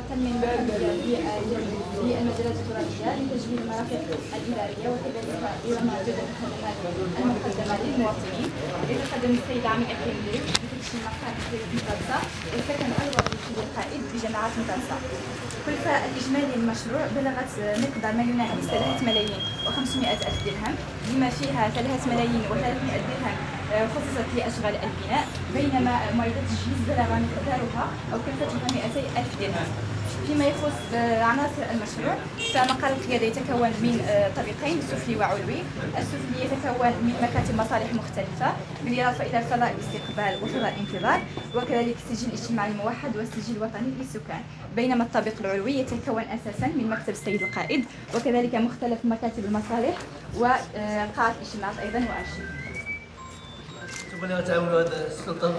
تنمية للمجالات التراثية لتجميل المرافق الإدارية وكذلك إرماء جدوى الخدمات المقدمة للمواطنين. يتقدم السيد عامل الكندري بفتش المقام في مقدسة والسكن الوظيفي للقائد بجامعة مقدسة. الكلفة الإجمالي للمشروع بلغت مقدار ما يناهز 3,500,000 درهم، بما فيها 3,300,000 درهم خصصت لأشغال البناء، بينما معدات التجهيز بلغ مقدارها أو كلفتها 200,000 درهم. فيما يخص عناصر المشروع، فمقر القيادة يتكون من طريقين سفلي وعلوي. السفلي يتكون من مكاتب مصالح مختلفة، بالإضافة إلى فضاء الاستقبال وفضاء الانتظار، وكذلك السجل الاجتماعي الموحد والسجل الوطني للسكان. بينما الطابق العلوي يتكون أساسا من مكتب السيد القائد، وكذلك مختلف مكاتب المصالح وقاعة الاجتماعات أيضا وأرشيف. شكرا تعاون هذا السلطان.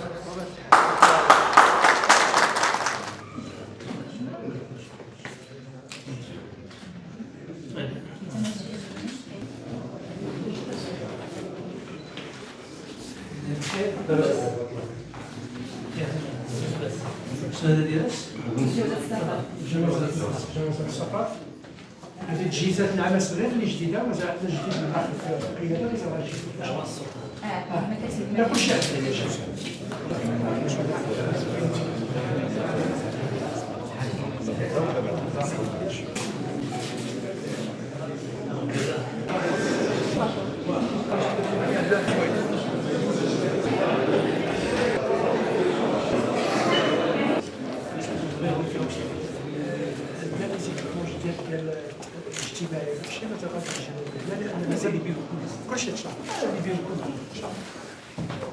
الشهاده ديالك جواز السفر. هذه تجهيزات نعم مسؤولين اللي جديده مازال عندنا جديد من القياده مازال غادي لا كلشي الاجتماعي ماشي ما تغادرش لان مازال يبيعوا كلشي ان شاء الله يبيعوا كلشي ان شاء الله.